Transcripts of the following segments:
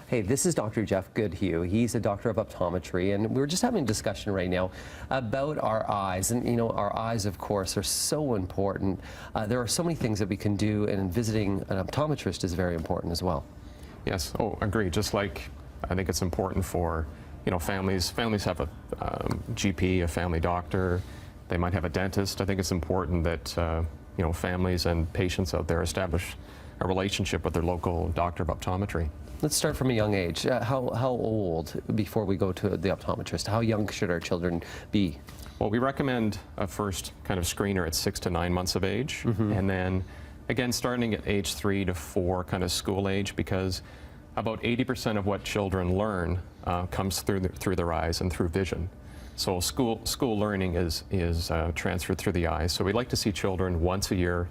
Hey, this is Dr. Jeff Goodhew. He's a doctor of optometry, and we're just having a discussion right now about our eyes. And, you know, our eyes, of course, are so important. There are so many things that we can do, and visiting an optometrist is very important as well. Yes, agree. Just like I think it's important for, you know, families have a GP, a family doctor, they might have a dentist. I think it's important that, you know, families and patients out there establish a relationship with their local doctor of optometry. Let's start from a young age. How old before we go to the optometrist? How young should our children be? Well, we recommend a first kind of screener at 6 to 9 months of age, and then again starting at age 3 to 4, kind of school age, because about 80% of what children learn comes through their eyes and through vision. So school learning is transferred through the eyes. So we like to see children once a year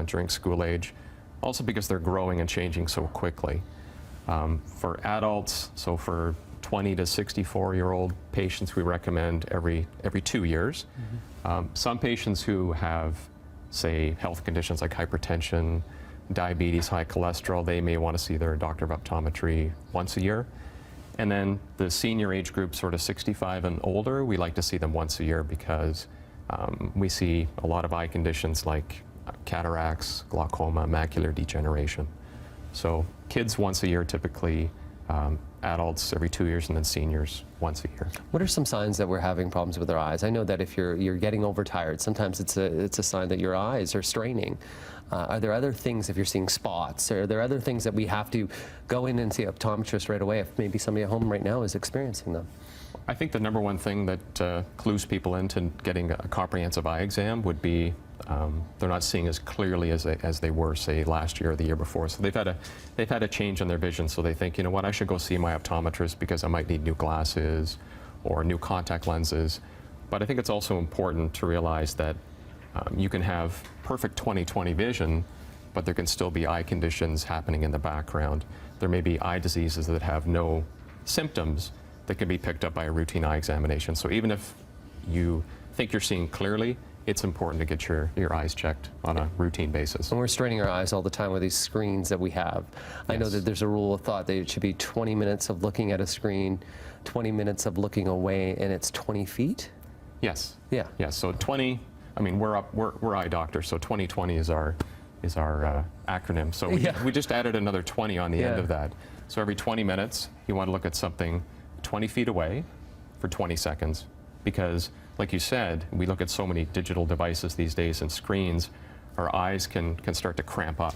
during school age, also because they're growing and changing so quickly. For adults, so for 20 to 64-year-old patients, we recommend every 2 years. Some patients who have, say, health conditions like hypertension, diabetes, high cholesterol, they may want to see their doctor of optometry once a year. And then the senior age group, sort of 65 and older, we like to see them once a year because we see a lot of eye conditions like cataracts, glaucoma, macular degeneration. So kids once a year typically, adults every 2 years, and then seniors once a year. What are some signs that we're having problems with our eyes? I know that if you're getting overtired, sometimes it's a sign that your eyes are straining. Are there other things, if you're seeing spots, are there other things that we have to go in and see an optometrist right away if maybe somebody at home right now is experiencing them? I think the number one thing that clues people into getting a comprehensive eye exam would be they're not seeing as clearly as they were, say, last year or the year before. So they've had a change in their vision, so they think, you know what, I should go see my optometrist because I might need new glasses or new contact lenses. But I think it's also important to realize that you can have perfect 20/20 vision, but there can still be eye conditions happening in the background. There may be eye diseases that have no symptoms that can be picked up by a routine eye examination. So even if you think you're seeing clearly, it's important to get your eyes checked on a routine basis. And we're straining our eyes all the time with these screens that we have. I know that there's a rule of thought that it should be 20 minutes of looking at a screen, 20 minutes of looking away, and it's 20 feet? Yes. Yeah. Yes. So 20. I mean, we're eye doctors, so 20/20 is our acronym. So we just added another 20 on the end of that. So every 20 minutes, you want to look at something 20 feet away for 20 seconds, because, like you said, we look at so many digital devices these days and screens, our eyes can start to cramp up.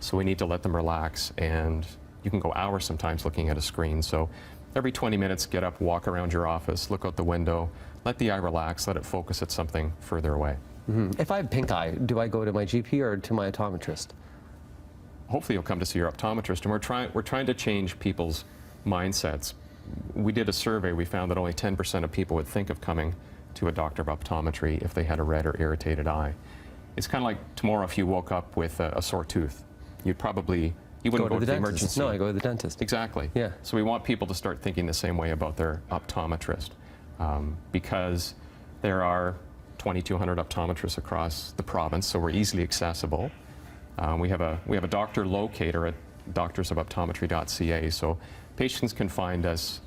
So we need to let them relax, and you can go hours sometimes looking at a screen. So every 20 minutes, get up, walk around your office, look out the window, let the eye relax, let it focus at something further away. If I have pink eye, do I go to my GP or to my optometrist? Hopefully you'll come to see your optometrist, and we're trying to change people's mindsets. We did a survey, we found that only 10% of people would think of coming to a doctor of optometry if they had a red or irritated eye. It's kind of like tomorrow if you woke up with a sore tooth. You wouldn't go to the emergency. No, I go to the dentist. Exactly. Yeah. So we want people to start thinking the same way about their optometrist, because there are 2,200 optometrists across the province, so we're easily accessible. We have a doctor locator at doctorsofoptometry.ca, so patients can find us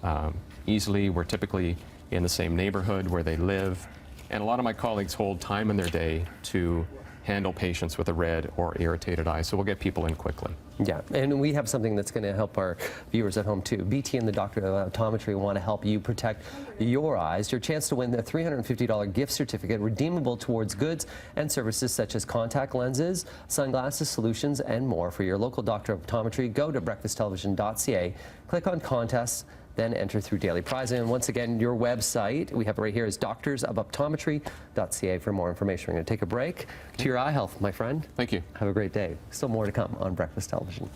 easily. We're typically in the same neighborhood where they live, and a lot of my colleagues hold time in their day to handle patients with a red or irritated eye, so we'll get people in quickly. Yeah, and we have something that's going to help our viewers at home too. BT and the Doctor of Optometry want to help you protect your eyes. Your chance to win a $350 gift certificate redeemable towards goods and services such as contact lenses, sunglasses, solutions, and more. For your local Doctor of Optometry, go to breakfasttelevision.ca, click on contests, then enter through daily prize. And once again, your website, we have it right here, is doctorsofoptometry.ca for more information. We're going to take a break. To your eye health, my friend. Thank you. Have a great day. Still more to come on Breakfast Television.